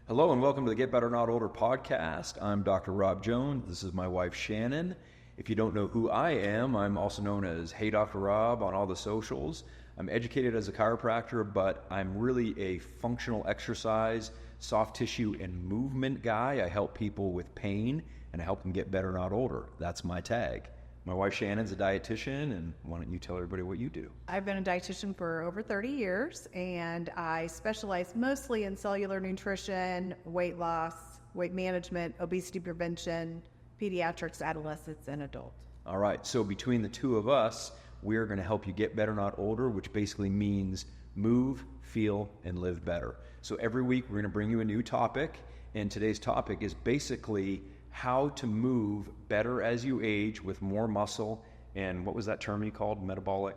Hello and welcome to the Get Better Not Older podcast. I'm Dr. Rob Jones. This is my wife Shannon. If you don't know who I am, I'm also known as Hey Dr. Rob on all the socials. I'm educated as a chiropractor, but I'm really a functional exercise, soft tissue, and movement guy. I help people with pain and I help them get better, not older. That's my tag. My wife Shannon's a dietitian, and why don't you tell everybody what you do? I've been a dietitian for over 30 years, and I specialize mostly in cellular nutrition, weight loss, weight management, obesity prevention, pediatrics, adolescents, and adults. All right, so between the two of us, we're going to help you get better, not older, which basically means move, feel, and live better. So every week we're going to bring you a new topic, and today's topic is basically how to move better as you age with more muscle. And what was that term you called? Metabolic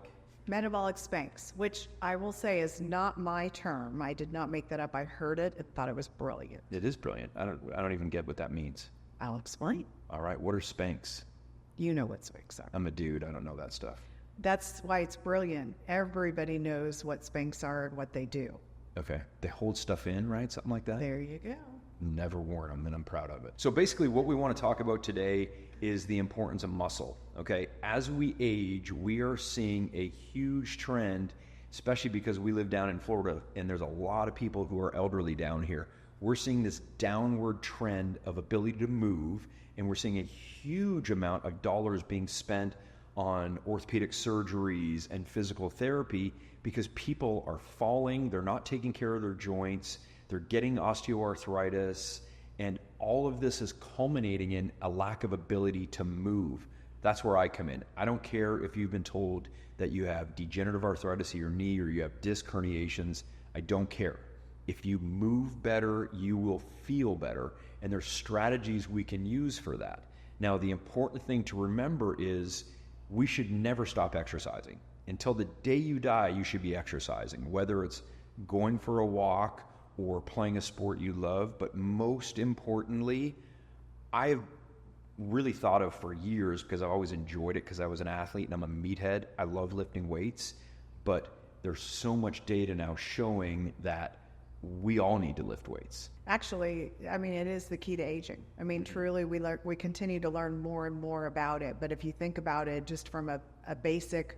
Spanks, which I will say is not my term. I did not make that up. I heard it and thought it was brilliant. It is brilliant. I don't even get what that means. I'll explain. All right, what are Spanks? You know what Spanks are. I'm a dude. I don't know that stuff. That's why it's brilliant. Everybody knows what Spanks are and what they do. Okay. They hold stuff in, right? Something like that? There you go. Never worn them, and I'm proud of it. So basically what we want to talk about today is the importance of muscle, okay? As we age, we are seeing a huge trend, especially because we live down in Florida, and there's a lot of people who are elderly down here. We're seeing this downward trend of ability to move, and we're seeing a huge amount of dollars being spent on orthopedic surgeries and physical therapy because people are falling, they're not taking care of their joints, they're getting osteoarthritis, and all of this is culminating in a lack of ability to move. That's where I come in. I don't care if you've been told that you have degenerative arthritis of your knee or you have disc herniations. I don't care. If you move better, you will feel better, and there's strategies we can use for that. Now, the important thing to remember is we should never stop exercising. Until the day you die, you should be exercising, whether it's going for a walk or playing a sport you love. But most importantly, I've really thought of for years, because I've always enjoyed it because I was an athlete and I'm a meathead. I love lifting weights, but there's so much data now showing that we all need to lift weights. Actually, I mean, it is the key to aging. I mean, truly, we continue to learn more and more about it. But if you think about it just from a basic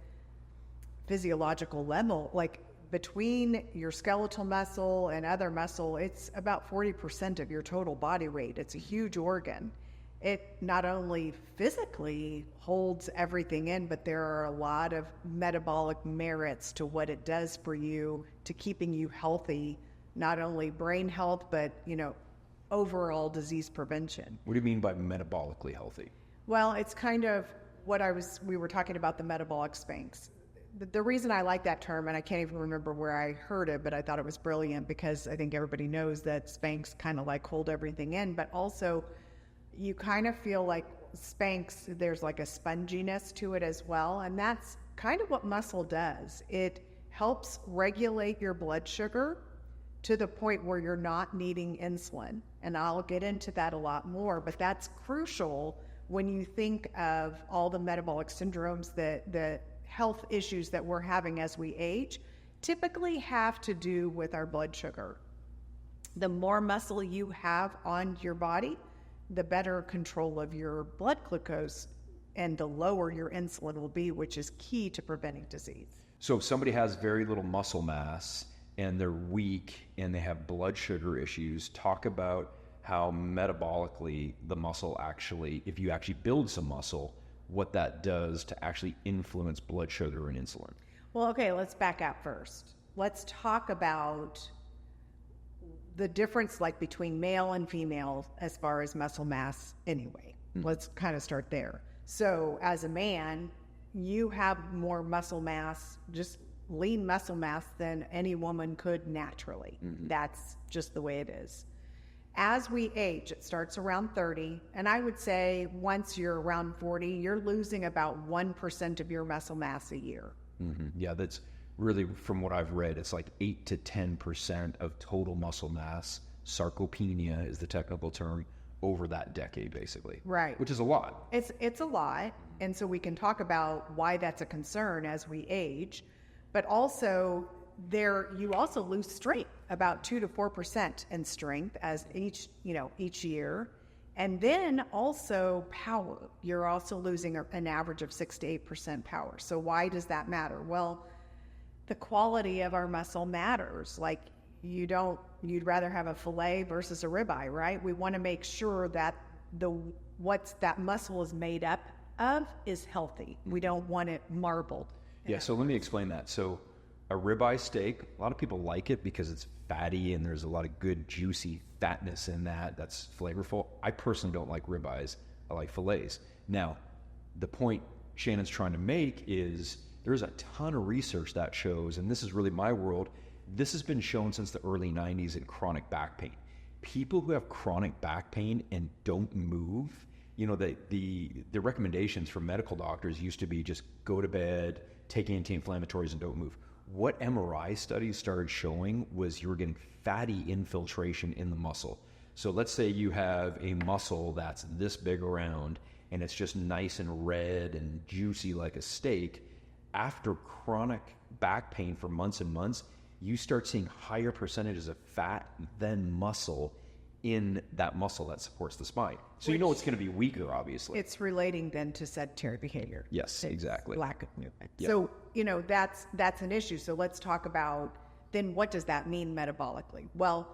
physiological level, like between your skeletal muscle and other muscle, it's about 40% of your total body weight. It's a huge organ. It not only physically holds everything in, but there are a lot of metabolic merits to what it does for you, to keeping you healthy, not only brain health, but, overall disease prevention. What do you mean by metabolically healthy? Well, it's kind of what we were talking about, the metabolic Spanks. The reason I like that term, and I can't even remember where I heard it, but I thought it was brilliant because I think everybody knows that Spanks kind of like hold everything in, but also you kind of feel like Spanks, there's like a sponginess to it as well, and that's kind of what muscle does. It helps regulate your blood sugar to the point where you're not needing insulin, and I'll get into that a lot more, but that's crucial when you think of all the metabolic syndromes, the health issues that we're having as we age typically have to do with our blood sugar. The more muscle you have on your body, the better control of your blood glucose and the lower your insulin will be, which is key to preventing disease. So if somebody has very little muscle mass and they're weak and they have blood sugar issues, talk about how metabolically the muscle actually, if you actually build some muscle, what that does to actually influence blood sugar and insulin. Well, okay, let's back up first. Let's talk about the difference like between male and female as far as muscle mass anyway. Let's kind of start there. So as a man, you have more muscle mass, just lean muscle mass, than any woman could naturally. That's just the way it is. As we age, it starts around 30, and I would say once you're around 40, you're losing about 1% of your muscle mass a year. Yeah, that's really, from what I've read, it's like 8 to 10% of total muscle mass. Sarcopenia is the technical term, over that decade, basically. Right. Which is a lot. It's a lot, and so we can talk about why that's a concern as we age, but also there you also lose strength, about 2 to 4% in strength as each year. And then also power. You're also losing an average of 6 to 8% power. So why does that matter? Well, the quality of our muscle matters. Like you'd rather have a fillet versus a ribeye, right? We want to make sure that what that muscle is made up of is healthy. We don't want it marbled. Yeah, so let me explain that. So a ribeye steak, a lot of people like it because it's fatty and there's a lot of good juicy fatness in that. That's flavorful. I personally don't like ribeyes. I like fillets. Now, the point Shannon's trying to make is there's a ton of research that shows, and this is really my world, this has been shown since the early 90s in chronic back pain. People who have chronic back pain and don't move, the recommendations from medical doctors used to be just go to bed, take anti-inflammatories, and don't move. What MRI studies started showing was you were getting fatty infiltration in the muscle. So let's say you have a muscle that's this big around and it's just nice and red and juicy like a steak. After chronic back pain for months and months, you start seeing higher percentages of fat than muscle in that muscle that supports the spine. So it's going to be weaker, obviously. It's relating then to sedentary behavior. Yes, exactly. Lack of movement. Yep. So, that's an issue. So let's talk about then what does that mean metabolically? Well,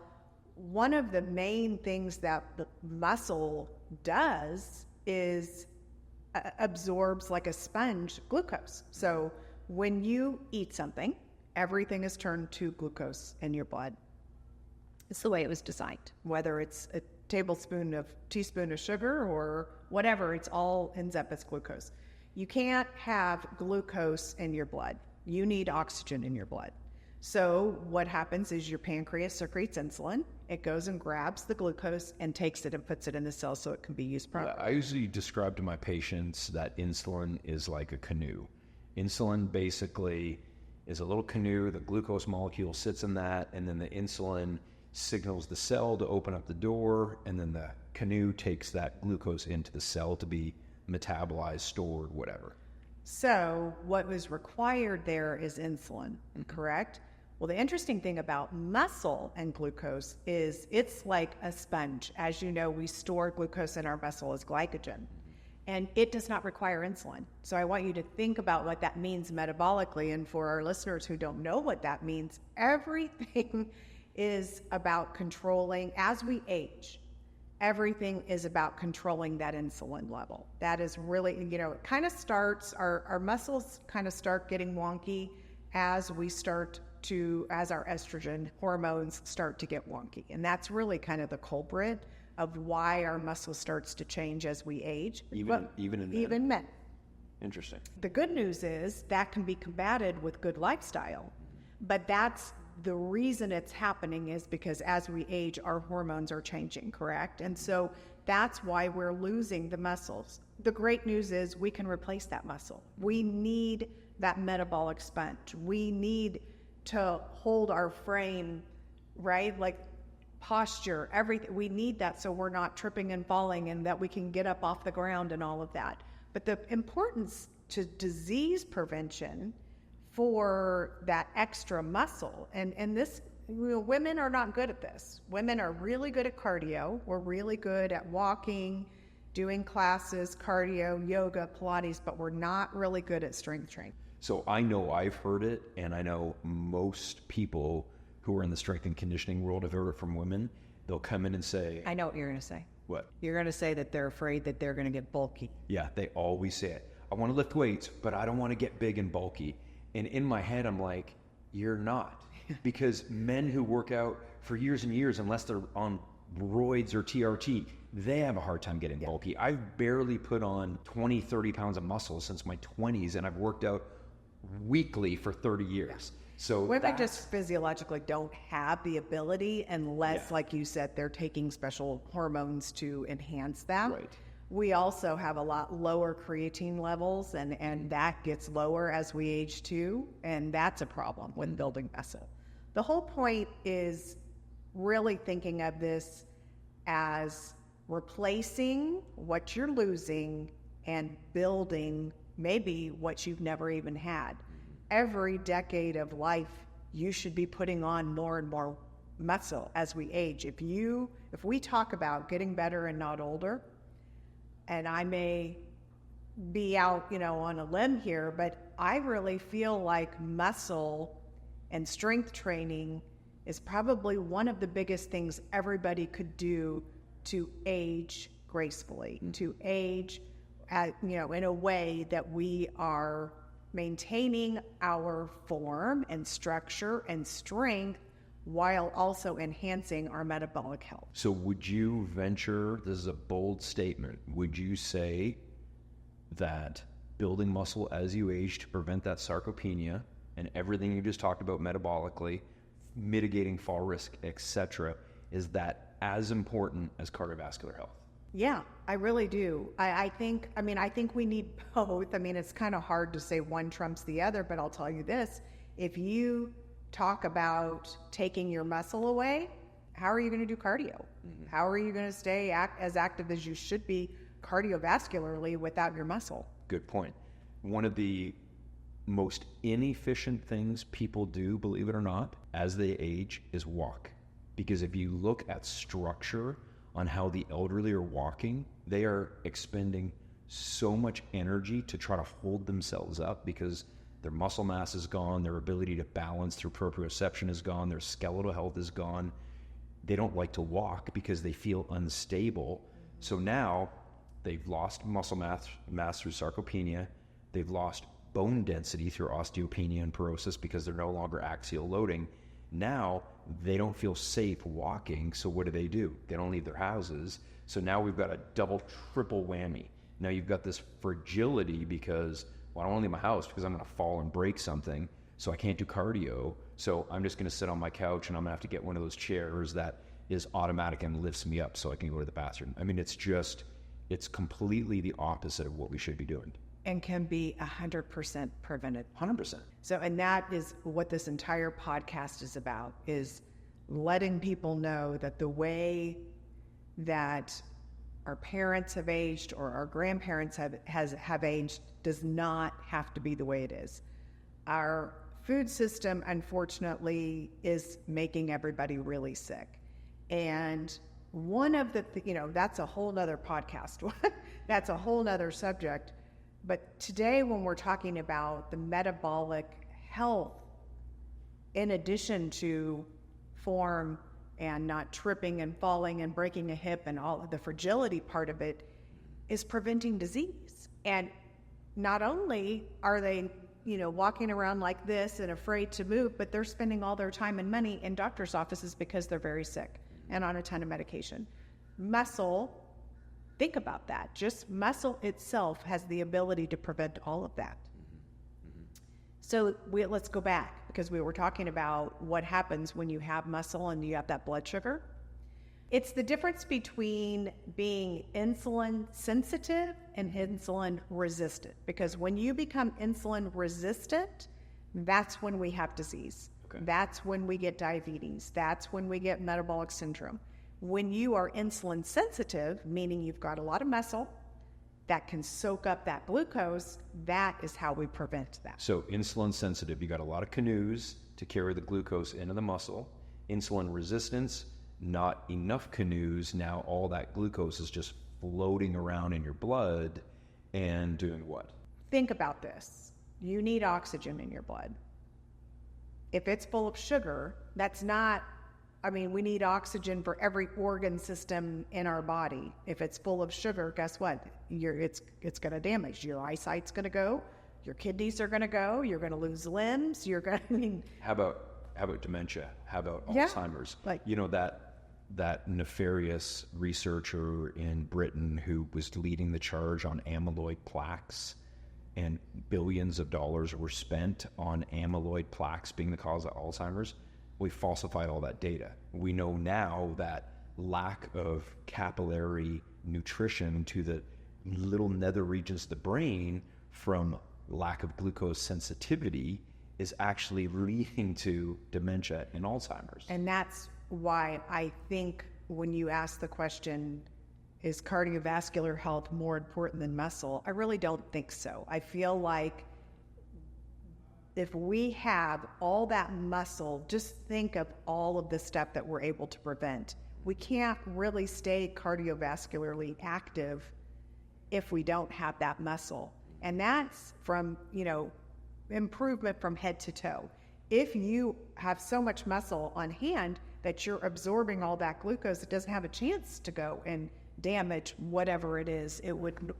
one of the main things that the muscle does is absorbs like a sponge glucose. So when you eat something, everything is turned to glucose in your blood. It's the way it was designed. Whether it's a teaspoon of sugar or whatever, it's all ends up as glucose. You can't have glucose in your blood. You need oxygen in your blood. So what happens is your pancreas secretes insulin. It goes and grabs the glucose and takes it and puts it in the cell so it can be used properly. I usually describe to my patients that insulin is like a canoe. Insulin basically is a little canoe. The glucose molecule sits in that, and then the insulin signals the cell to open up the door, and then the canoe takes that glucose into the cell to be metabolized, stored, whatever. So what was required there is insulin, correct? Well, the interesting thing about muscle and glucose is it's like a sponge. As you know, we store glucose in our muscle as glycogen, and it does not require insulin. So I want you to think about what that means metabolically. And for our listeners who don't know what that means, everything is about controlling, as we age, everything is about controlling that insulin level. That is really, it kind of starts, our muscles kind of start getting wonky as our estrogen hormones start to get wonky. And that's really kind of the culprit of why our muscle starts to change as we age. Even in men? Even men. Interesting. The good news is that can be combated with good lifestyle, but that's the reason it's happening is because as we age, our hormones are changing, correct? And so that's why we're losing the muscles. The great news is we can replace that muscle. We need that metabolic sponge. We need to hold our frame, right? Like posture, everything. We need that so we're not tripping and falling and that we can get up off the ground and all of that. But the importance to disease prevention for that extra muscle. And this, women are not good at this. Women are really good at cardio. We're really good at walking, doing classes, cardio, yoga, Pilates, but we're not really good at strength training. So I know I've heard it, and I know most people who are in the strength and conditioning world have heard it from women. They'll come in and say... I know what you're going to say. What? You're going to say that they're afraid that they're going to get bulky. Yeah, they always say it. I want to lift weights, but I don't want to get big and bulky. And in my head, I'm like, you're not. Because men who work out for years and years, unless they're on roids or TRT, they have a hard time getting bulky. I've barely put on 20, 30 pounds of muscle since my 20s, and I've worked out weekly for 30 years. So women just physiologically don't have the ability unless, like you said, they're taking special hormones to enhance that. Right. We also have a lot lower creatine levels, and that gets lower as we age too, and that's a problem with building muscle. The whole point is really thinking of this as replacing what you're losing and building maybe what you've never even had. Every decade of life, you should be putting on more and more muscle as we age. If we talk about getting better and not older, and I may be out, on a limb here, but I really feel like muscle and strength training is probably one of the biggest things everybody could do to age gracefully, to age in a way that we are maintaining our form and structure and strength while also enhancing our metabolic health. So would you venture, this is a bold statement, would you say that building muscle as you age to prevent that sarcopenia and everything you just talked about metabolically, mitigating fall risk, etc., is that as important as cardiovascular health? Yeah, I really do. I think we need both. It's kind of hard to say one trumps the other, but I'll tell you this. If you talk about taking your muscle away, how are you going to do cardio? Mm-hmm. How are you going to stay as active as you should be cardiovascularly without your muscle? Good point. One of the most inefficient things people do, believe it or not, as they age is walk. Because if you look at structure on how the elderly are walking, they are expending so much energy to try to hold themselves up because their muscle mass is gone, their ability to balance through proprioception is gone, their skeletal health is gone. They don't like to walk because they feel unstable. So now they've lost muscle mass through sarcopenia, they've lost bone density through osteopenia and porosis because they're no longer axial loading. Now they don't feel safe walking, so what do? They don't leave their houses. So now we've got a double, triple whammy. Now you've got this fragility because, I don't want to leave my house because I'm going to fall and break something, so I can't do cardio. So I'm just going to sit on my couch and I'm going to have to get one of those chairs that is automatic and lifts me up so I can go to the bathroom. It's completely the opposite of what we should be doing. And can be 100% prevented. 100%. So, and that is what this entire podcast is about, is letting people know that the way that our parents have aged or our grandparents have aged does not have to be the way it is. Our food system, unfortunately, is making everybody really sick. And one of the, that's a whole nother podcast. That's a whole nother subject. But today, when we're talking about the metabolic health, in addition to form and not tripping and falling and breaking a hip and all of the fragility part of it, is preventing disease. And not only are they, walking around like this and afraid to move, but they're spending all their time and money in doctor's offices because they're very sick and on a ton of medication. Muscle, think about that. Just muscle itself has the ability to prevent all of that. So let's go back, because we were talking about what happens when you have muscle and you have that blood sugar. It's the difference between being insulin sensitive and insulin resistant, because when you become insulin resistant, that's when we have disease. Okay. That's when we get diabetes. That's when we get metabolic syndrome. When you are insulin sensitive, meaning you've got a lot of muscle that can soak up that glucose, that is how we prevent that. So insulin sensitive, you got a lot of canoes to carry the glucose into the muscle. Insulin resistance, not enough canoes. Now all that glucose is just floating around in your blood and doing what? Think about this. You need oxygen in your blood. If it's full of sugar, that's not, we need oxygen for every organ system in our body. If it's full of sugar, guess what? It's going to damage. Your eyesight's going to go. Your kidneys are going to go. You're going to lose limbs. You're going to, How about dementia? How about Alzheimer's? That nefarious researcher in Britain who was leading the charge on amyloid plaques, and billions of dollars were spent on amyloid plaques being the cause of Alzheimer's. We falsified all that data. We know now that lack of capillary nutrition to the little nether regions of the brain from lack of glucose sensitivity is actually leading to dementia and Alzheimer's. And that's why I think when you ask the question, is cardiovascular health more important than muscle? I really don't think so. I feel like if we have all that muscle, just think of all of the stuff that we're able to prevent. We can't really stay cardiovascularly active if we don't have that muscle. And that's from, improvement from head to toe. If you have so much muscle on hand that you're absorbing all that glucose, it doesn't have a chance to go and damage whatever it is. It would,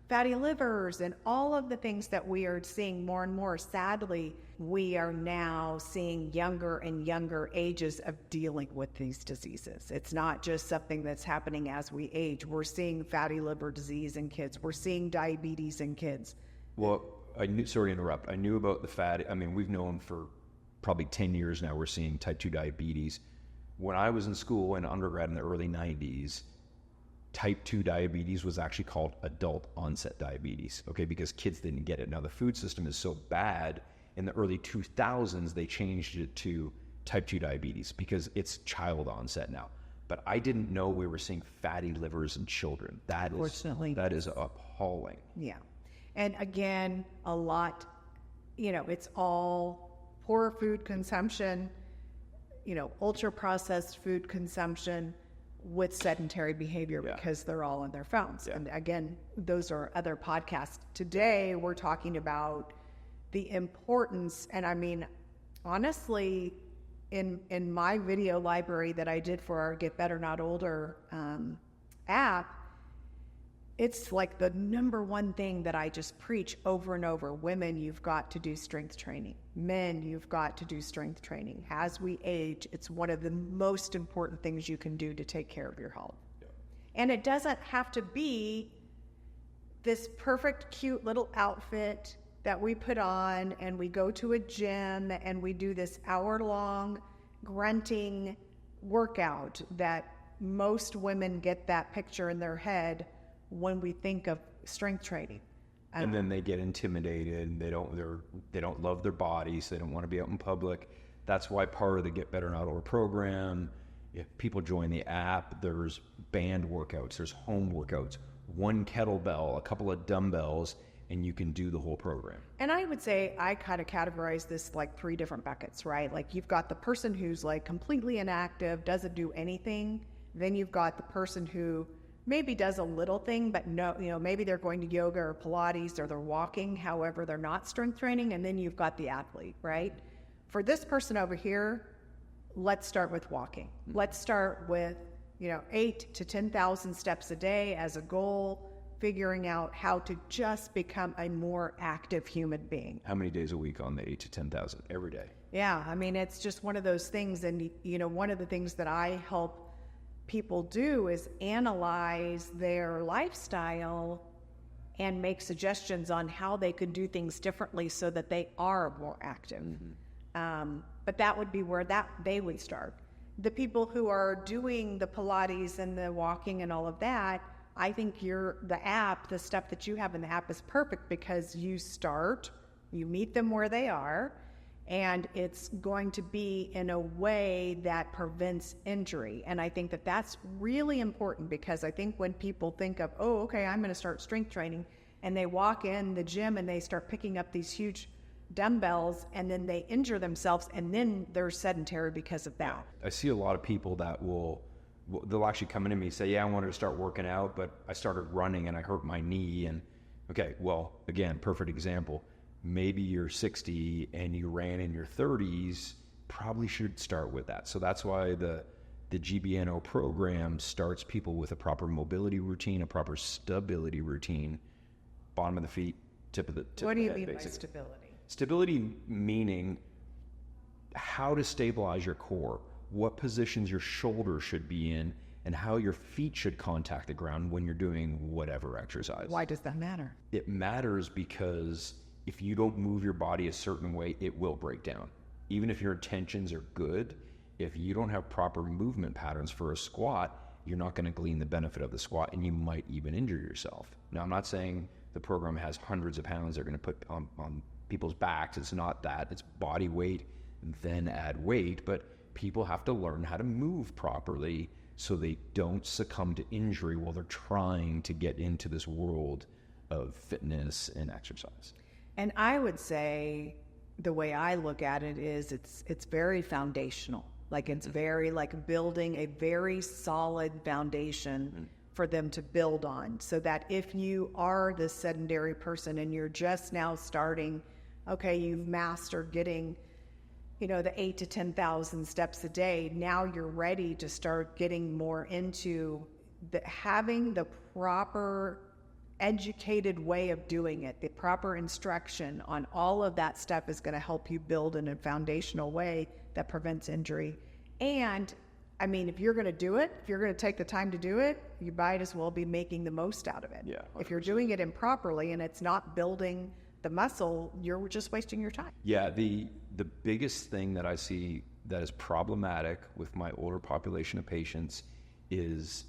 fatty livers and all of the things that we are seeing more and more. Sadly, we are now seeing younger and younger ages of dealing with these diseases. It's not just something that's happening as we age. We're seeing fatty liver disease in kids. We're seeing diabetes in kids. Well, sorry to interrupt. I knew about the fatty. We've known for probably 10 years now we're seeing type 2 diabetes. When I was in school in undergrad in the early 90s, type 2 diabetes was actually called adult onset diabetes, okay, because kids didn't get it. Now, the food system is so bad, in the early 2000s, they changed it to type 2 diabetes because it's child onset now. But I didn't know we were seeing fatty livers in children. That is appalling. Yeah. And again, a lot, it's all poor food consumption, ultra processed food consumption with sedentary behavior because they're all on their phones. Yeah. And again, those are other podcasts. Today, we're talking about the importance, and honestly, in my video library that I did for our Get Better Not Older app, it's like the number one thing that I just preach over and over. Women, you've got to do strength training. Men, you've got to do strength training. As we age, it's one of the most important things you can do to take care of your health. Yeah. And it doesn't have to be this perfect, cute little outfit that we put on and we go to a gym and we do this hour-long grunting workout that most women get that picture in their head when we think of strength training. And then they get intimidated. They don't love their bodies. They don't want to be out in public. That's why part of the Get Better Not Older program, if people join the app, there's band workouts, there's home workouts, one kettlebell, a couple of dumbbells, and you can do the whole program. And I would say I kind of categorize this like 3 different buckets, right? Like you've got the person who's like completely inactive, doesn't do anything. Then you've got the person who maybe does a little thing, but no, maybe they're going to yoga or Pilates or they're walking, however, they're not strength training. And then you've got the athlete, right? For this person over here, let's start with walking. Let's start with, 8 to 10,000 steps a day as a goal, figuring out how to just become a more active human being. How many days a week on the 8 to 10,000? Every day. Yeah. It's just one of those things. And, one of the things that I help people do is analyze their lifestyle and make suggestions on how they could do things differently so that they are more active. Mm-hmm. But that would be where they would start. The people who are doing the Pilates and the walking and all of that, I think the stuff that you have in the app is perfect because you meet them where they are, and it's going to be in a way that prevents injury. And I think that that's really important because I think when people think of, I'm going to start strength training, and they walk in the gym and they start picking up these huge dumbbells and then they injure themselves and then they're sedentary because of that. I see a lot of people that they'll actually come into me and say, I wanted to start working out, but I started running and I hurt my knee. And okay, well, again, perfect example. Maybe you're 60 and you ran in your 30s, probably should start with that. So that's why the GBNO program starts people with a proper mobility routine, a proper stability routine, bottom of the feet, tip of the head. What do you mean by stability? Stability meaning how to stabilize your core, what positions your shoulders should be in, and how your feet should contact the ground when you're doing whatever exercise. Why does that matter? It matters because if you don't move your body a certain way, it will break down. Even if your intentions are good, if you don't have proper movement patterns for a squat, you're not going to glean the benefit of the squat, and you might even injure yourself. Now, I'm not saying the program has hundreds of pounds they're going to put on people's backs. It's not that. It's body weight, then add weight, but people have to learn how to move properly so they don't succumb to injury while they're trying to get into this world of fitness and exercise. And I would say the way I look at it is it's very foundational. Like it's very like building a very solid foundation for them to build on, so that if you are this sedentary person and you're just now starting, okay, you've mastered getting, the 8 to 10,000 steps a day. Now you're ready to start getting more into having the proper educated way of doing it. The proper instruction on all of that stuff is going to help you build in a foundational way that prevents injury. And I mean, if you're going to do it, if you're going to take the time to do it, you might as well be making the most out of it. Yeah, if you're doing it improperly and it's not building the muscle, you're just wasting your time. Yeah, the biggest thing that I see that is problematic with my older population of patients is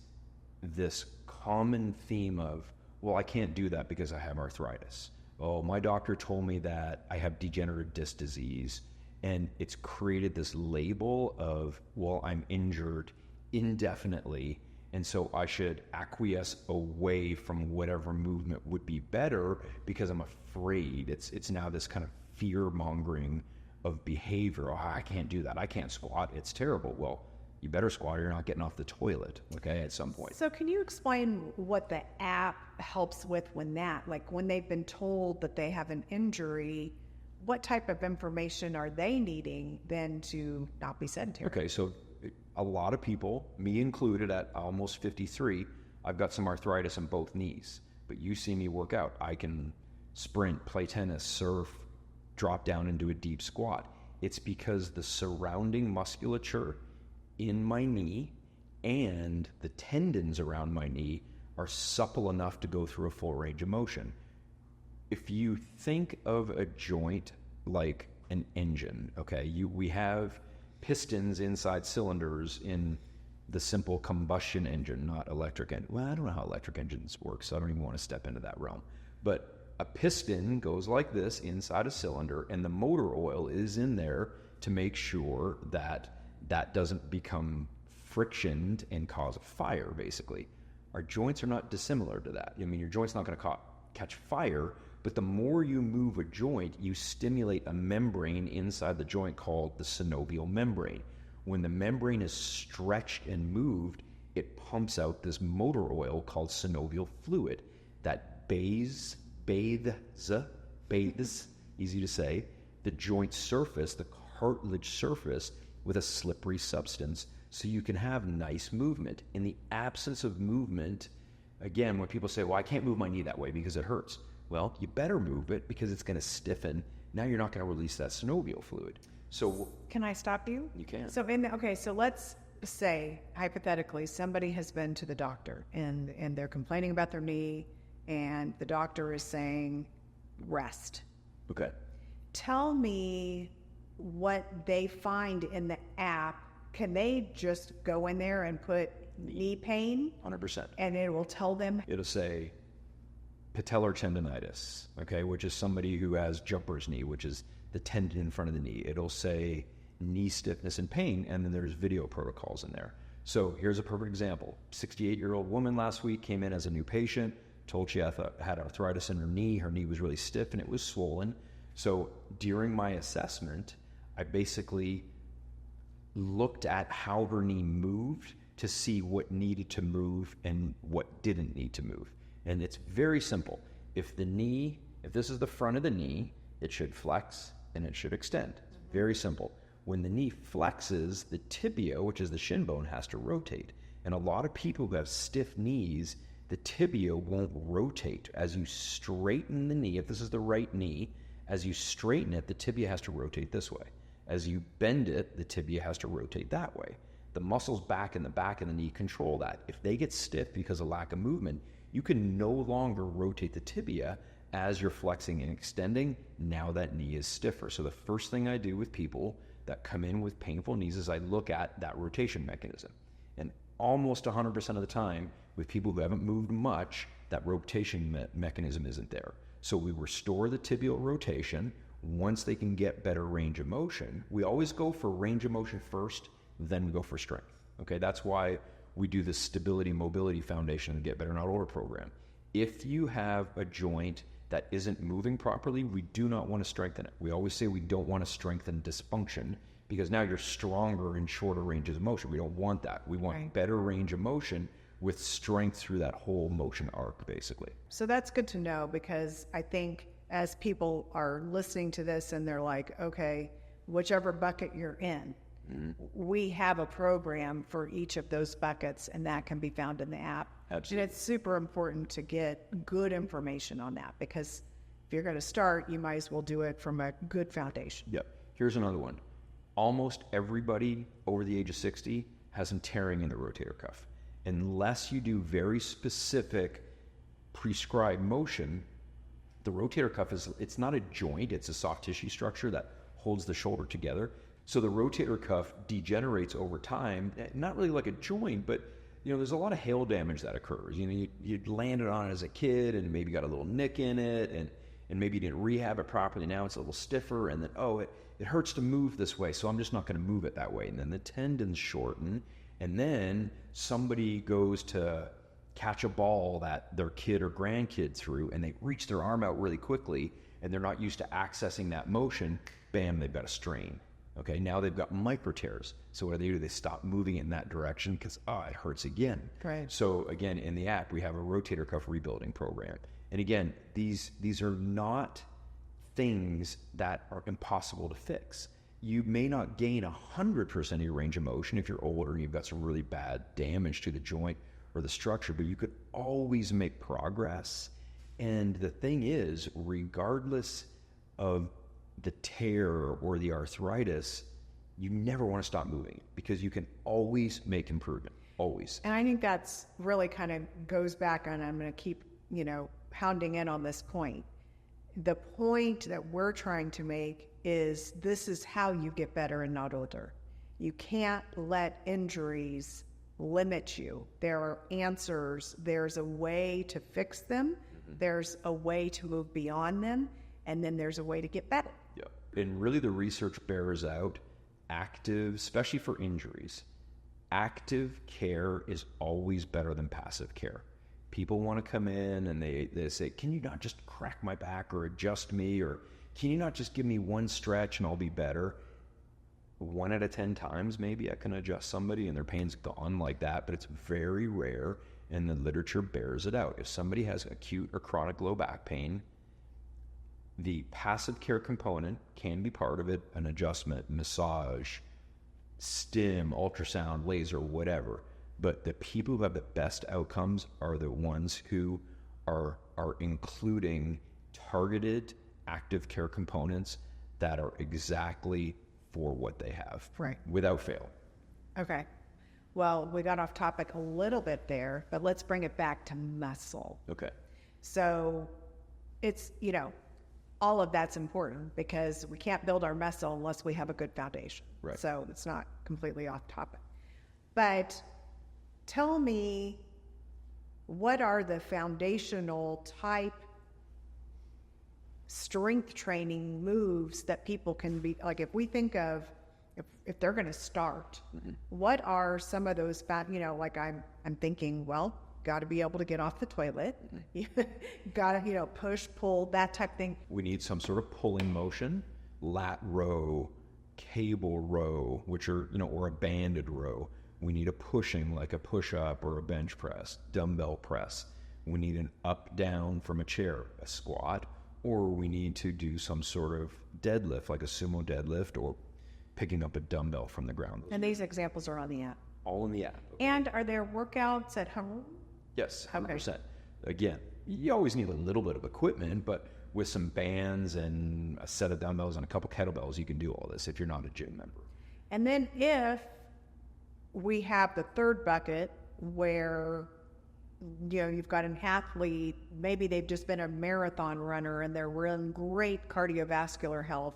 this common theme of, well, I can't do that because I have arthritis. Oh, my doctor told me that I have degenerative disc disease. And it's created this label of, well, I'm injured indefinitely, and so I should acquiesce away from whatever movement would be better because I'm afraid. It's now this kind of fear-mongering of behavior. Oh, I can't do that. I can't squat. It's terrible. Well, you better squat or you're not getting off the toilet, okay, at some point. So can you explain what the app helps with when they've been told that they have an injury? What type of information are they needing then to not be sedentary? Okay, so a lot of people, me included at almost 53, I've got some arthritis in both knees. But you see me work out. I can sprint, play tennis, surf, drop down and do a deep squat. It's because the surrounding musculature in my knee and the tendons around my knee are supple enough to go through a full range of motion. If you think of a joint like an engine, okay, we have pistons inside cylinders in the simple combustion engine, not electric engine. Well, I don't know how electric engines work, so I don't even want to step into that realm. But a piston goes like this inside a cylinder, and the motor oil is in there to make sure that that doesn't become frictioned and cause a fire, basically. Our joints are not dissimilar to that. I mean, your joint's not going to catch fire, but the more you move a joint, you stimulate a membrane inside the joint called the synovial membrane. When the membrane is stretched and moved, it pumps out this motor oil called synovial fluid that bathes, easy to say, the joint surface, the cartilage surface, with a slippery substance so you can have nice movement. In the absence of movement, again, when people say, well, I can't move my knee that way because it hurts. Well, you better move it because it's going to stiffen. Now you're not going to release that synovial fluid. So can I stop you? You can. So so let's say, hypothetically, somebody has been to the doctor and they're complaining about their knee and the doctor is saying, rest. Okay. Tell me what they find in the app. Can they just go in there and put knee pain? 100%. And it will tell them? It'll say patellar tendonitis, okay, which is somebody who has jumper's knee, which is the tendon in front of the knee. It'll say knee stiffness and pain, and then there's video protocols in there. So here's a perfect example. 68-year-old woman last week came in as a new patient, told she had arthritis in her knee was really stiff and it was swollen. So during my assessment, I basically looked at how her knee moved to see what needed to move and what didn't need to move. And it's very simple. If this is the front of the knee, it should flex and it should extend. It's very simple. When the knee flexes, the tibia, which is the shin bone, has to rotate. And a lot of people who have stiff knees, the tibia won't rotate. As you straighten the knee, if this is the right knee, as you straighten it, the tibia has to rotate this way. As you bend it, the tibia has to rotate that way. The muscles back in the back of the knee control that. If they get stiff because of lack of movement, you can no longer rotate the tibia as you're flexing and extending. Now that knee is stiffer. So the first thing I do with people that come in with painful knees is I look at that rotation mechanism. And almost 100% of the time, with people who haven't moved much, that rotation mechanism isn't there. So we restore the tibial rotation. Once they can get better range of motion, we always go for range of motion first, then we go for strength. Okay, that's why we do the Stability Mobility Foundation and Get Better Not Older program. If you have a joint that isn't moving properly, we do not want to strengthen it. We always say we don't want to strengthen dysfunction, because now you're stronger in shorter ranges of motion. We don't want that. We want better range of motion with strength through that whole motion arc, basically. So that's good to know, because I think as people are listening to this and they're like, okay, whichever bucket you're in, we have a program for each of those buckets, and that can be found in the app. Absolutely. And it's super important to get good information on that, because if you're going to start, you might as well do it from a good foundation. Yep. Here's another one. Almost everybody over the age of 60 has some tearing in the rotator cuff. Unless you do very specific prescribed motion, the rotator cuff it's not a joint, it's a soft tissue structure that holds the shoulder together. So the rotator cuff degenerates over time, not really like a joint, but there's a lot of hail damage that occurs. You landed on it as a kid and maybe got a little nick in it, and maybe you didn't rehab it properly. Now it's a little stiffer, and then, it hurts to move this way, so I'm just not going to move it that way. And then the tendons shorten, and then somebody goes to catch a ball that their kid or grandkid threw, and they reach their arm out really quickly, and they're not used to accessing that motion. Bam, they've got a strain. Okay, now they've got micro tears. So what do? They stop moving in that direction because, it hurts again. Right. So again, in the app, we have a rotator cuff rebuilding program. And again, these are not things that are impossible to fix. You may not gain 100% of your range of motion if you're older and you've got some really bad damage to the joint or the structure, but you could always make progress. And the thing is, regardless of the tear or the arthritis, you never want to stop moving, because you can always make improvement, always. And I think that's really kind of goes back on, I'm going to keep, pounding in on this point. The point that we're trying to make is this is how you get better and not older. You can't let injuries limit you. There are answers. There's a way to fix them. There's a way to move beyond them. And then there's a way to get better. Yeah. And really the research bears out active, especially for injuries, active care is always better than passive care. People want to come in and they say, can you not just crack my back or adjust me, or can you not just give me one stretch and I'll be better? 1 out of 10 times maybe I can adjust somebody and their pain's gone like that, but it's very rare, and the literature bears it out. If somebody has acute or chronic low back pain, the passive care component can be part of it, an adjustment, massage, stim, ultrasound, laser, whatever. But the people who have the best outcomes are the ones who are including targeted active care components that are exactly for what they have. Right. Without fail. Okay. Well, we got off topic a little bit there, but let's bring it back to muscle. Okay. So it's, all of that's important, because we can't build our muscle unless we have a good foundation. Right. So it's not completely off topic. But tell me, what are the foundational type strength training moves that people can be, like, if we think of, if they're going to start, what are some of those, like I'm thinking, well, got to be able to get off the toilet. Got to, push, pull, that type of thing. We need some sort of pulling motion, lat row, cable row, which are, or a banded row. We need a pushing, like a push-up or a bench press, dumbbell press. We need an up-down from a chair, a squat, or we need to do some sort of deadlift, like a sumo deadlift, or picking up a dumbbell from the ground. And these examples are on the app. All in the app. Okay. And are there workouts at home? Yes, 100%. Okay. Again, you always need a little bit of equipment, but with some bands and a set of dumbbells and a couple kettlebells, you can do all this if you're not a gym member. And then if we have the third bucket where, you've got an athlete, maybe they've just been a marathon runner and they're in great cardiovascular health,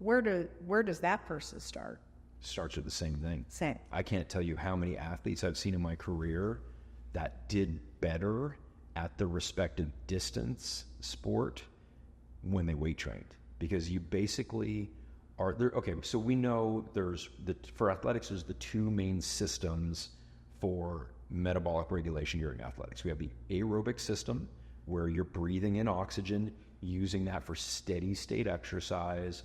where does that person start? Starts with the same thing. Same. I can't tell you how many athletes I've seen in my career that did better at the respective distance sport when they weight trained, because you basically are there. Okay, so we know for athletics, there's the two main systems for metabolic regulation during athletics. We have the aerobic system, where you're breathing in oxygen, using that for steady state exercise,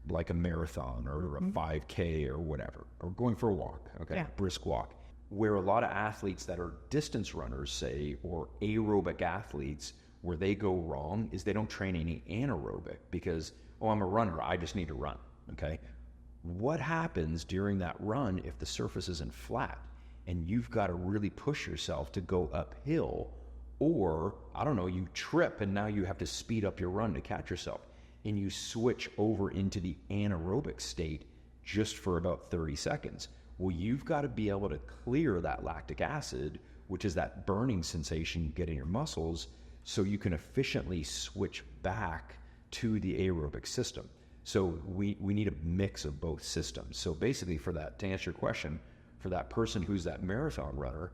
like a marathon or a 5K or whatever, or going for a walk, brisk walk. Where a lot of athletes that are distance runners, say, or aerobic athletes, where they go wrong is they don't train any anaerobic because, oh, I'm a runner, I just need to run, okay? What happens during that run if the surface isn't flat and you've got to really push yourself to go uphill, or, I don't know, you trip and now you have to speed up your run to catch yourself, and you switch over into the anaerobic state just for about 30 seconds. Well, you've got to be able to clear that lactic acid, which is that burning sensation you get in your muscles, so you can efficiently switch back to the aerobic system. So we need a mix of both systems. So basically, for that, to answer your question, for that person who's that marathon runner,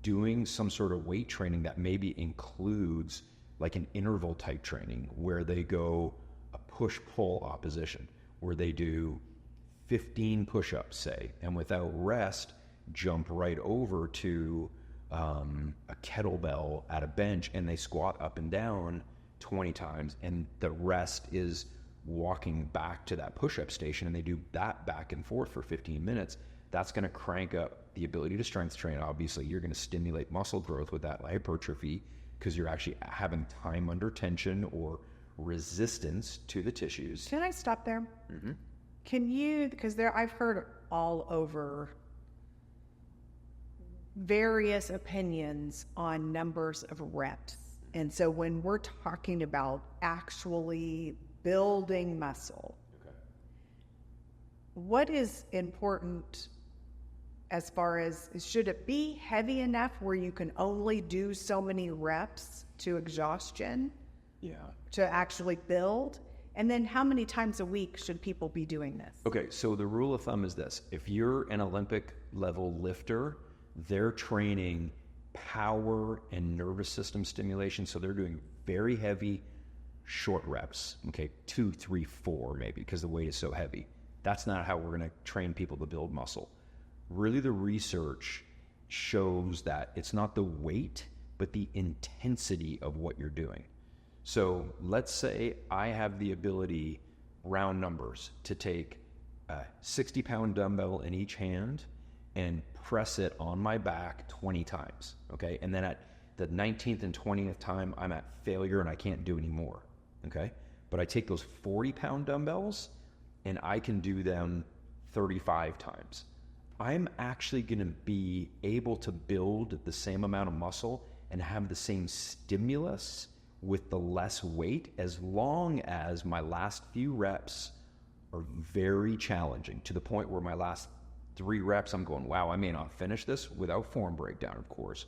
doing some sort of weight training that maybe includes like an interval type training where they go a push-pull opposition, where they do 15 push-ups, say, and without rest, jump right over to a kettlebell at a bench, and they squat up and down 20 times, and the rest is walking back to that push-up station, and they do that back and forth for 15 minutes. That's going to crank up the ability to strength train. Obviously, you're going to stimulate muscle growth with that hypertrophy because you're actually having time under tension or resistance to the tissues. Can I stop there? Can you, because I've heard all over various opinions on numbers of reps. And so when we're talking about actually building muscle, what is important as far as, should it be heavy enough where you can only do so many reps to exhaustion to actually build? And then how many times a week should people be doing this? Okay, so the rule of thumb is this. If you're an Olympic level lifter, they're training power and nervous system stimulation. So they're doing very heavy, short reps, 2, 3, 4 maybe, because the weight is so heavy. That's not how we're going to train people to build muscle. Really, the research shows that it's not the weight, but the intensity of what you're doing. So let's say I have the ability, round numbers, to take a 60-pound dumbbell in each hand and press it on my back 20 times, okay? And then at the 19th and 20th time, I'm at failure and I can't do any more, okay? But I take those 40-pound dumbbells and I can do them 35 times. I'm actually going to be able to build the same amount of muscle and have the same stimulus with the less weight, as long as my last few reps are very challenging, to the point where my last 3 reps, I'm going, wow, I may not finish this, without form breakdown, of course,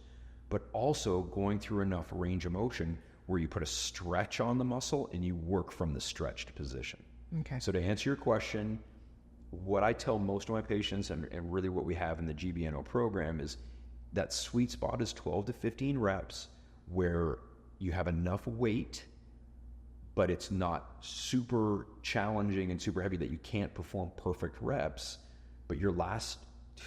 but also going through enough range of motion where you put a stretch on the muscle and you work from the stretched position. Okay. So to answer your question, what I tell most of my patients, and really what we have in the GBNO program, is that sweet spot is 12 to 15 reps where you have enough weight, but it's not super challenging and super heavy that you can't perform perfect reps, but your last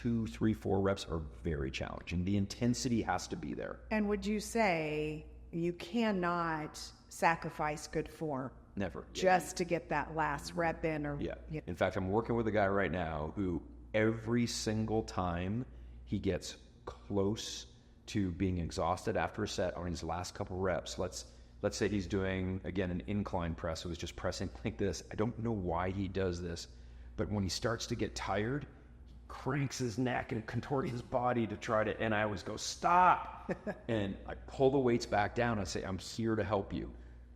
2, 3, 4 reps are very challenging. The intensity has to be there. And would you say you cannot sacrifice good form? Never. Just to get that last rep in? Or In fact, I'm working with a guy right now who every single time he gets close to being exhausted after a set, or in his last couple reps, let's say he's doing, again, an incline press, so he's just pressing like this. I don't know why he does this, but when he starts to get tired, he cranks his neck and contorts his body to try to, and I always go, stop! And I pull the weights back down. I say, I'm here to help you.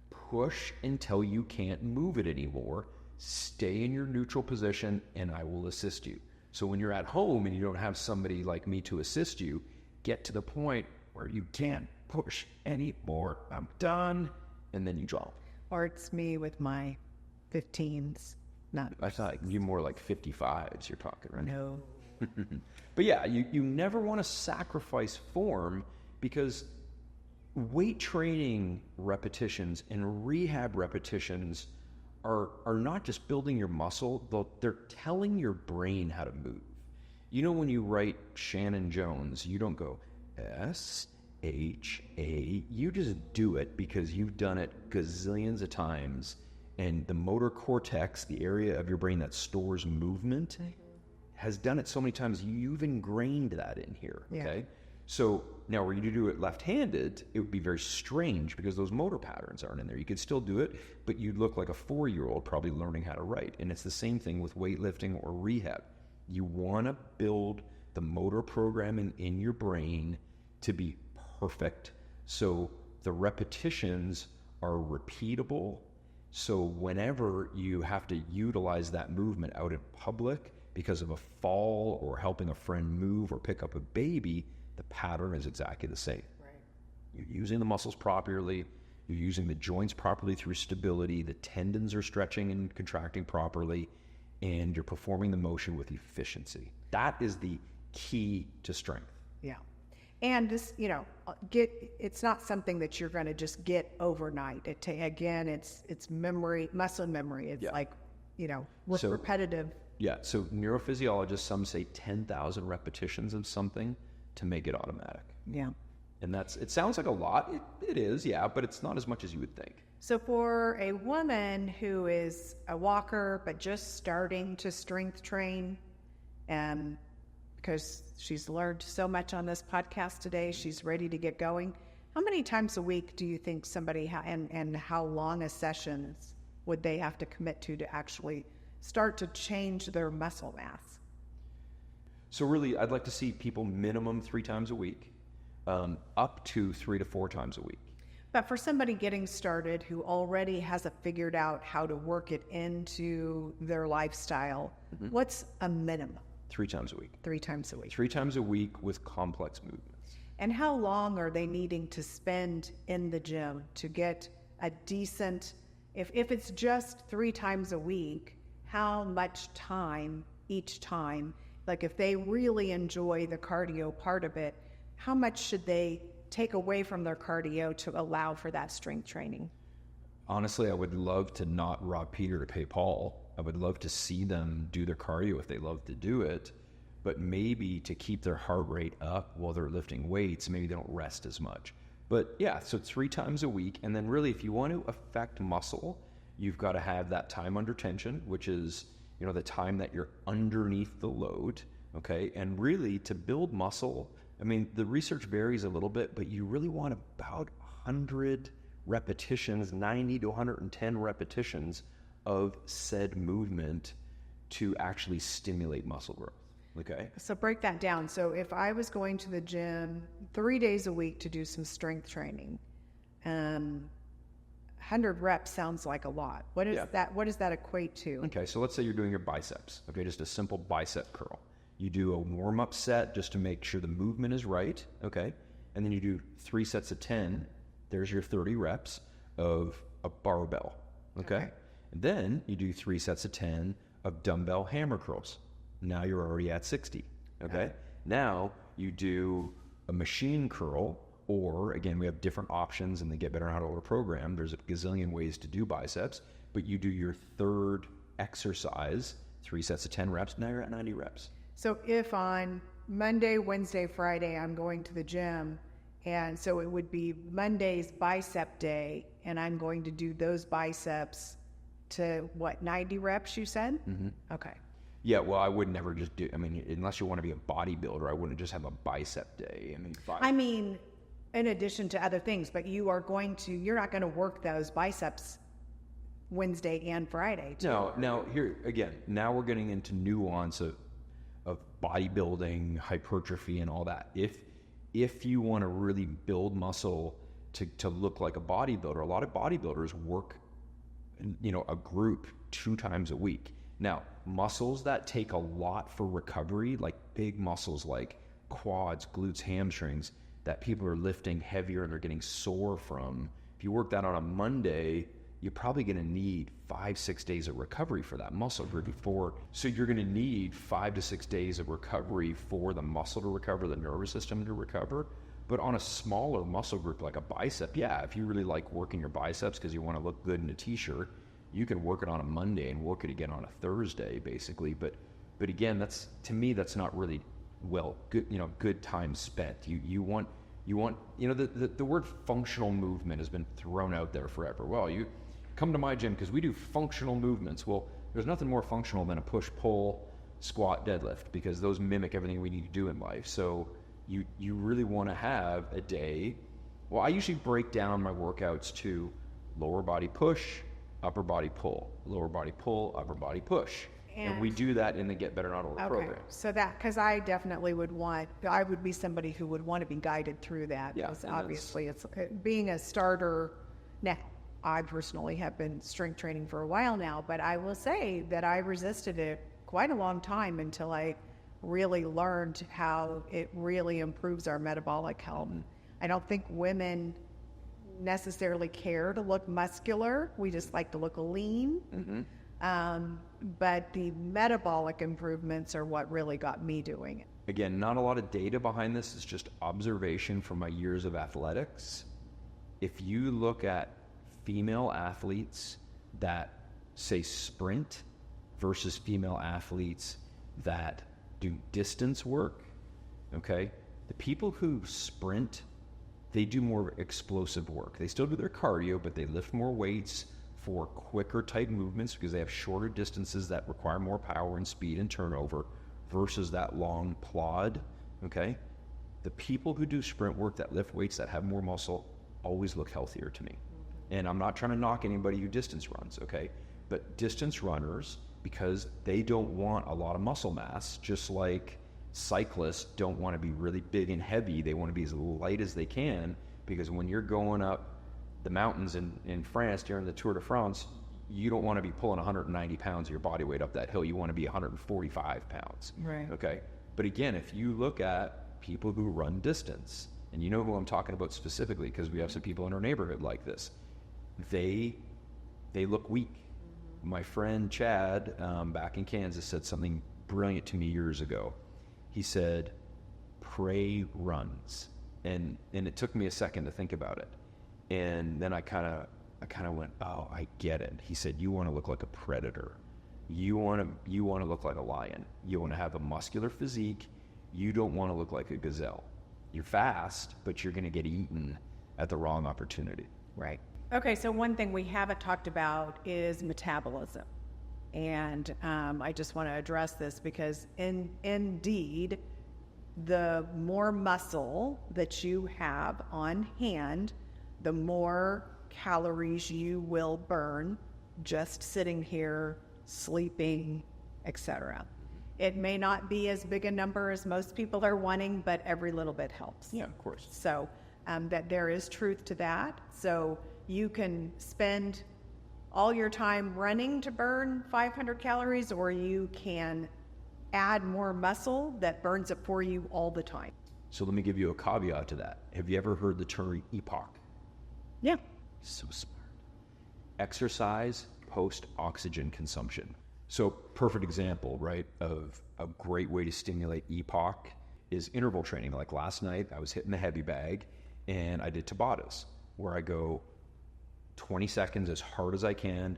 Push until you can't move it anymore. Stay in your neutral position, and I will assist you. So when you're at home and you don't have somebody like me to assist you, get to the point where you can't push anymore. I'm done. And then you drop. Or it's me with my 15s. I thought you more like 55s you're talking, right? No. But yeah, you never want to sacrifice form, because weight training repetitions and rehab repetitions are not just building your muscle, they're telling your brain how to move. You know, when you write Shannon Jones, you don't go HA. You just do it because you've done it gazillions of times. And the motor cortex, the area of your brain that stores movement, has done it so many times, you've ingrained that in here, okay? So now when you do it left-handed, it would be very strange because those motor patterns aren't in there. You could still do it, but you'd look like a 4-year-old probably learning how to write. And it's the same thing with weightlifting or rehab. You want to build the motor programming in your brain to be perfect. So the repetitions are repeatable. So whenever you have to utilize that movement out in public because of a fall or helping a friend move or pick up a baby, the pattern is exactly the same. Right. You're using the muscles properly, you're using the joints properly through stability, the tendons are stretching and contracting properly, and you're performing the motion with efficiency. That is the key to strength. Yeah. And this, it's not something that you're going to just get overnight. It's memory, muscle memory. It's repetitive. Yeah. So neurophysiologists, some say 10,000 repetitions of something to make it automatic. Yeah. And it sounds like a lot. It is, yeah, but it's not as much as you would think. So for a woman who is a walker, but just starting to strength train, because she's learned so much on this podcast today, she's ready to get going. How many times a week do you think somebody, and how long a sessions would they have to commit to actually start to change their muscle mass? So really, I'd like to see people minimum 3 times a week, up to 3 to 4 times a week. But for somebody getting started who already hasn't figured out how to work it into their lifestyle, what's a minimum? 3 times a week. 3 times a week. 3 times a week with complex movements. And how long are they needing to spend in the gym to get a decent, if it's just 3 times a week, how much time each time? Like if they really enjoy the cardio part of it, how much should they take away from their cardio to allow for that strength training? Honestly, I would love to not rob Peter to pay Paul. I would love to see them do their cardio if they love to do it, but maybe to keep their heart rate up while they're lifting weights, maybe they don't rest as much. But yeah, so 3 times a week. And then really, if you want to affect muscle, you've got to have that time under tension, which is, the time that you're underneath the load, okay? And really, to build muscle, the research varies a little bit, but you really want about 100 repetitions, 90 to 110 repetitions of said movement to actually stimulate muscle growth, okay? So break that down. So if I was going to the gym 3 days a week to do some strength training, 100 reps sounds like a lot. What does that equate to? Okay, so let's say you're doing your biceps, okay, just a simple bicep curl. You do a warm-up set just to make sure the movement is right, okay? And then you do 3 sets of 10. There's your 30 reps of a barbell, okay? And then you do 3 sets of 10 of dumbbell hammer curls. Now you're already at 60, okay? Now you do a machine curl, or again, we have different options in the Get Better on How to Order program. There's a gazillion ways to do biceps, but you do your third exercise, 3 sets of 10 reps. Now you're at 90 reps. So if on Monday, Wednesday, Friday, I'm going to the gym, and so it would be Monday's bicep day, and I'm going to do those biceps to 90 reps, you said? Mm-hmm. Okay. Yeah, well, I would never just do, unless you want to be a bodybuilder, I wouldn't just have a bicep day. In addition to other things, but you're not going to work those biceps Wednesday and Friday. No, now here, again, now we're getting into nuance of bodybuilding, hypertrophy, and all that. If you want to really build muscle to look like a bodybuilder, a lot of bodybuilders work, a group 2 times a week. Now, muscles that take a lot for recovery, like big muscles like quads, glutes, hamstrings, that people are lifting heavier and they're getting sore from, if you work that on a Monday, you're probably going to need 5-6 days of recovery for that muscle group before. So you're going to need 5 to 6 days of recovery for the muscle to recover, the nervous system to recover. But on a smaller muscle group like a bicep, yeah, if you really like working your biceps because you want to look good in a t-shirt, you can work it on a Monday and work it again on a Thursday, basically. But again, to me, that's not really good time spent. You want You want, the word functional movement has been thrown out there forever. Well, you come to my gym because we do functional movements. Well, there's nothing more functional than a push, pull, squat, deadlift, because those mimic everything we need to do in life. So you really want to have a day. Well, I usually break down my workouts to lower body push, upper body pull, lower body pull, upper body push. And we do that in the Get Better Not Older program. So that, because I definitely I would be somebody who would want to be guided through that. Yeah, because obviously it's being a starter. Now, I personally have been strength training for a while now, but I will say that I resisted it quite a long time until I really learned how it really improves our metabolic health. I don't think women necessarily care to look muscular. We just like to look lean. But the metabolic improvements are what really got me doing it. Again, not a lot of data behind this. It's just observation from my years of athletics. If you look at female athletes that say sprint versus female athletes that do distance work, okay, the people who sprint, they do more explosive work. They still do their cardio, but they lift more weights for quicker type movements because they have shorter distances that require more power and speed and turnover versus that long plod, okay? The people who do sprint work, that lift weights, that have more muscle, always look healthier to me. And I'm not trying to knock anybody who distance runs, okay? But distance runners, because they don't want a lot of muscle mass, just like cyclists don't want to be really big and heavy, they want to be as light as they can, because when you're going up the mountains in France during the Tour de France, you don't want to be pulling 190 pounds of your body weight up that hill. You want to be 145 pounds. Right. Okay. But again, if you look at people who run distance, and you know who I'm talking about specifically because we have some people in our neighborhood like this, they look weak. My friend Chad back in Kansas said something brilliant to me years ago. He said, "Prey runs," and it took me a second to think about it. And then I kind of went, oh, I get it. He said, you want to look like a predator. You want to look like a lion. You want to have a muscular physique. You don't want to look like a gazelle. You're fast, but you're going to get eaten at the wrong opportunity. Right. Okay, so one thing we haven't talked about is metabolism. And I just want to address this because indeed, the more muscle that you have on hand, the more calories you will burn just sitting here, sleeping, etc. It may not be as big a number as most people are wanting, but every little bit helps. Yeah, of course. So that there is truth to that. So you can spend all your time running to burn 500 calories, or you can add more muscle that burns it for you all the time. So let me give you a caveat to that. Have you ever heard the term EPOC? Yeah. So smart. Exercise post-oxygen consumption. So perfect example, right, of a great way to stimulate EPOC is interval training. Like last night, I was hitting the heavy bag and I did Tabatas, where I go 20 seconds as hard as I can,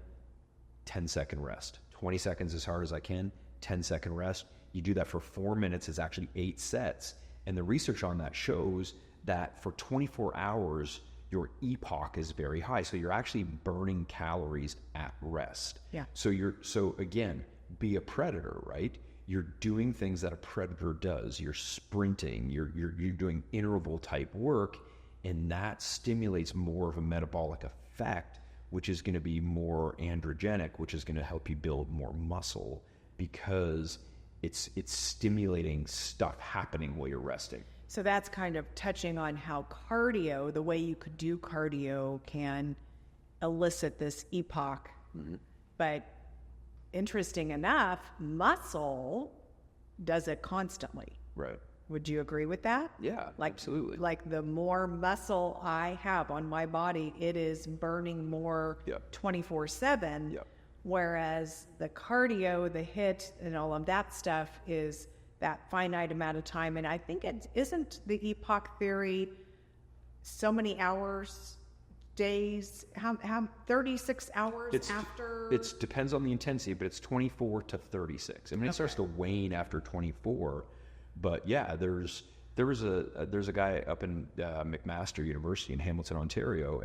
10-second rest. 20 seconds as hard as I can, 10-second rest. You do that for 4 minutes. It's actually 8 sets. And the research on that shows that for 24 hours, your EPOC is very high. So you're actually burning calories at rest. Yeah. So again, be a predator, right? You're doing things that a predator does. You're sprinting, you're doing interval type work, and that stimulates more of a metabolic effect, which is going to be more androgenic, which is going to help you build more muscle because it's stimulating stuff happening while you're resting. So that's kind of touching on how cardio, the way you could do cardio, can elicit this EPOC. Mm-hmm. But interesting enough, muscle does it constantly. Right. Would you agree with that? Yeah, absolutely. Like the more muscle I have on my body, it is burning more 24/7. Yep. Whereas the cardio, the HIIT, and all of that stuff is that finite amount of time. And I think it isn't the EPOC theory so many hours, days, how 36 hours after? It depends on the intensity, but it's 24 to 36. I mean, it starts to wane after 24. But yeah, there's There's a guy up in McMaster University in Hamilton, Ontario,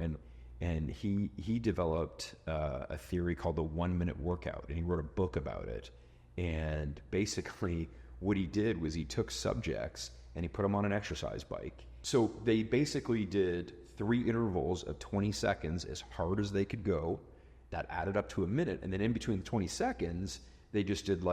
and he developed a theory called the 1 minute workout, and he wrote a book about it. And basically what he did was he took subjects and he put them on an exercise bike. So they basically did 3 intervals of 20 seconds as hard as they could go. That added up to a minute. And then in between the 20 seconds, they just did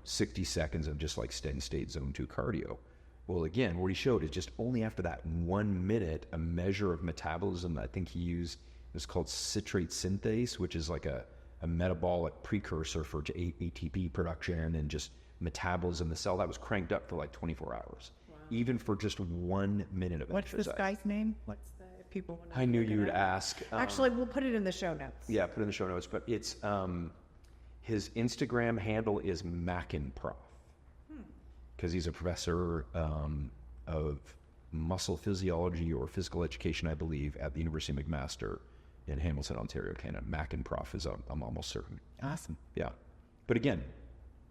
60 seconds of just like steady state zone 2 cardio. Well, again, what he showed is just only after that 1 minute, a measure of metabolism, I think he used, was called citrate synthase, which is like a metabolic precursor for ATP production and just metabolism. The cell that was cranked up for like 24 hours, even for just 1 minute of What's exercise. this guy's name? What's the people? I knew you would ask. Actually, we'll put it in the show notes. Yeah, put it in the show notes. But it's his Instagram handle is McInProf, because he's a professor of muscle physiology or physical education, I believe, at the University of McMaster in Hamilton, Ontario, Canada. McInProf is, I'm almost certain. Awesome. Yeah. But again,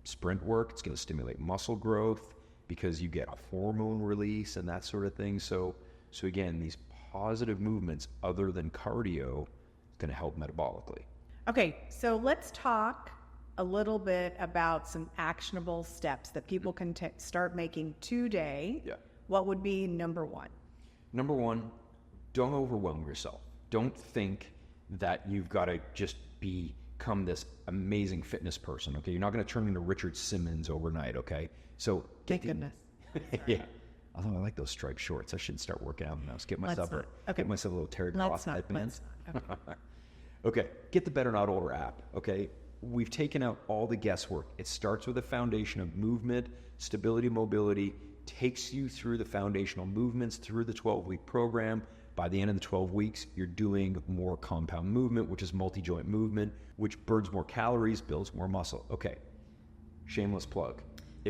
sprint work, it's going to stimulate muscle growth because you get hormone release and that sort of thing. So again, these positive movements other than cardio going to help metabolically. Okay, so let's talk a little bit about some actionable steps that people can start making today. Yeah. What would be number one? Number one, don't overwhelm yourself. Don't think that you've got to just become this amazing fitness person, okay? You're not going to turn into Richard Simmons overnight, okay? So Thank goodness. Yeah. Although I like those striped shorts. I should start working out now. Get myself a little Terry Cloth type pants. Okay. Get the Better Not Older app, okay? We've taken out all the guesswork. It starts with a foundation of movement, stability, mobility, takes you through the foundational movements through the 12-week program. By the end of the 12 weeks, you're doing more compound movement, which is multi-joint movement, which burns more calories, builds more muscle. Okay. Shameless plug.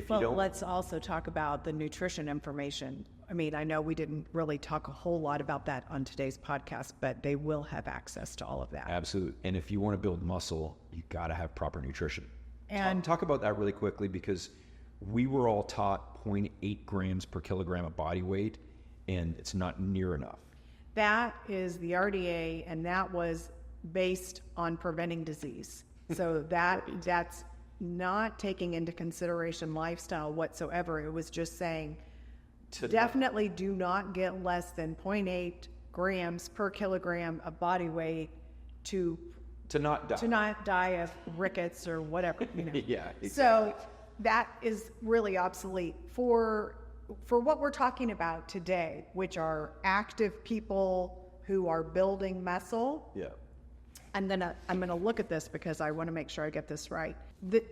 Let's also talk about the nutrition information. I mean, I know we didn't really talk a whole lot about that on today's podcast, but they will have access to all of that. Absolutely. And if you want to build muscle, you got to have proper nutrition. And talk about that really quickly, because we were all taught 0.8 grams per kilogram of body weight, and it's not near enough. That is the RDA, and that was based on preventing disease. So that's not taking into consideration lifestyle whatsoever. It was just saying definitely do not get less than 0.8 grams per kilogram of body weight to not die of rickets or whatever. Yeah, exactly. So that is really obsolete for what we're talking about today, which are active people who are building muscle. Yeah. I'm gonna look at this because I want to make sure I get this right.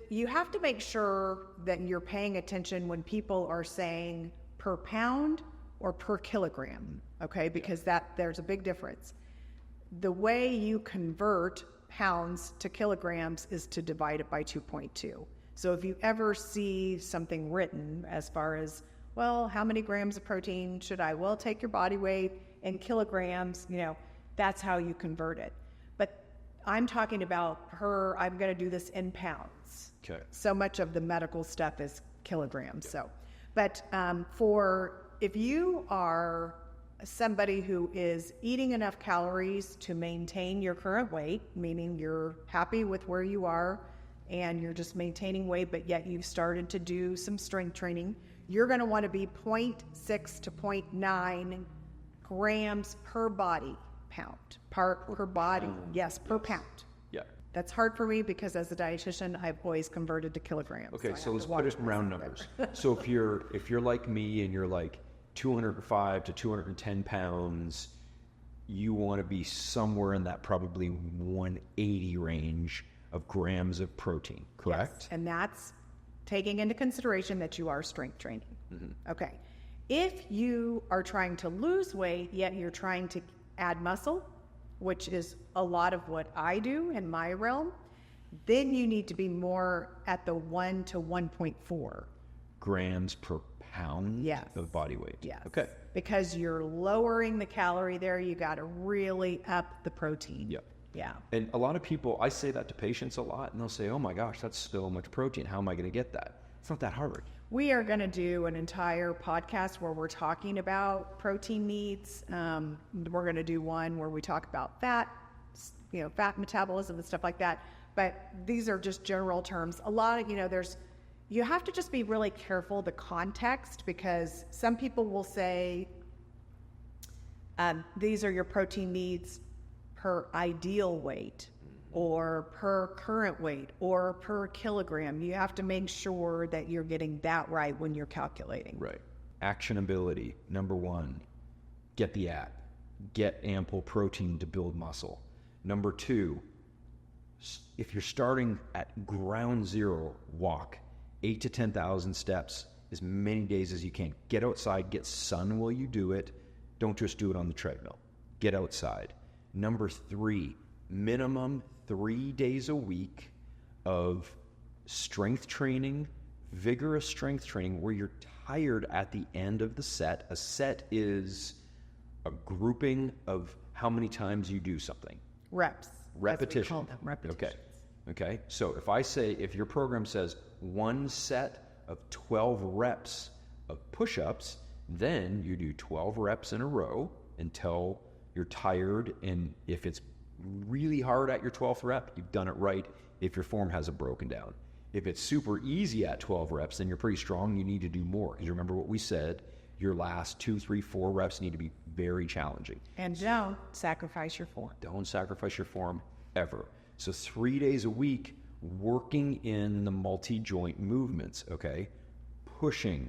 You have to make sure that you're paying attention when people are saying per pound or per kilogram, okay? Because there's a big difference. The way you convert pounds to kilograms is to divide it by 2.2. So if you ever see something written as far as, well, how many grams of protein should I? Well, take your body weight in kilograms, that's how you convert it. But I'm talking about I'm going to do this in pounds. Okay. So much of the medical stuff is kilograms. Yeah. But if you are somebody who is eating enough calories to maintain your current weight, meaning you're happy with where you are and you're just maintaining weight, but yet you've started to do some strength training, you're going to want to be 0.6 to 0.9 grams per body pound. Per body. Yes, per pound. Yeah. That's hard for me because as a dietitian, I've always converted to kilograms. Okay, so let's put it in round numbers. So if you're like me and you're like 205 to 210 pounds, you want to be somewhere in that probably 180 range of grams of protein, correct? Yes, and that's taking into consideration that you are strength training. Mm-hmm. Okay. If you are trying to lose weight, yet you're trying to add muscle, which is a lot of what I do in my realm, then you need to be more at the 1 to 1.4 grams per pound of body weight. Yes. Okay. Because you're lowering the calorie there, you got to really up the protein. Yep. Yeah. And a lot of people, I say that to patients a lot, and they'll say, oh my gosh, that's so much protein. How am I going to get that? It's not that hard. We are going to do an entire podcast where we're talking about protein needs. We're going to do one where we talk about fat, fat metabolism and stuff like that. But these are just general terms. A lot of, you have to just be really careful the context, because some people will say, these are your protein needs per ideal weight, or per current weight, or per kilogram. You have to make sure that you're getting that right when you're calculating. Right. Actionability, number one, get the app. Get ample protein to build muscle. Number two, if you're starting at ground zero, walk 8 to 10,000 steps as many days as you can. Get outside, get sun while you do it. Don't just do it on the treadmill. Get outside. Number three, minimum 3 days a week of strength training, vigorous strength training, where you're tired at the end of the set. A set is a grouping of how many times you do something. Reps. Repetition. As we call them, repetitions. Okay. So if your program says one set of 12 reps of push-ups, then you do 12 reps in a row until you're tired. And if it's really hard at your 12th rep, you've done it right. If your form hasn't broken down. If it's super easy at 12 reps, then you're pretty strong. You need to do more. Because remember what we said, your last 2, 3, 4 reps need to be very challenging. And don't sacrifice your form. Don't sacrifice your form ever. So 3 days a week, working in the multi-joint movements, okay? Pushing,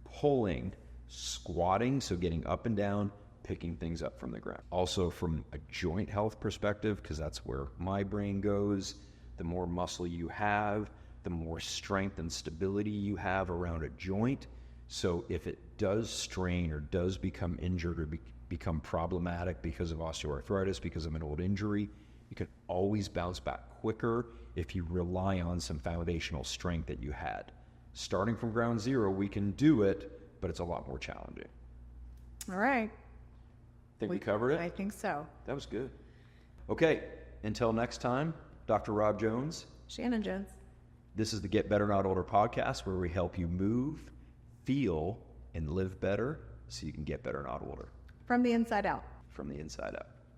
pulling, squatting, so getting up and down, picking things up from the ground. Also from a joint health perspective, because that's where my brain goes, the more muscle you have, the more strength and stability you have around a joint. So if it does strain or does become injured or become problematic because of osteoarthritis, because of an old injury, you can always bounce back quicker if you rely on some foundational strength that you had. Starting from ground zero, we can do it, but it's a lot more challenging. All right. Think we covered it? I think so. That was good. Okay, until next time, Dr. Rob Jones. Shannon Jones. This is the Get Better Not Older podcast, where we help you move, feel, and live better so you can get better not older. From the inside out. From the inside out.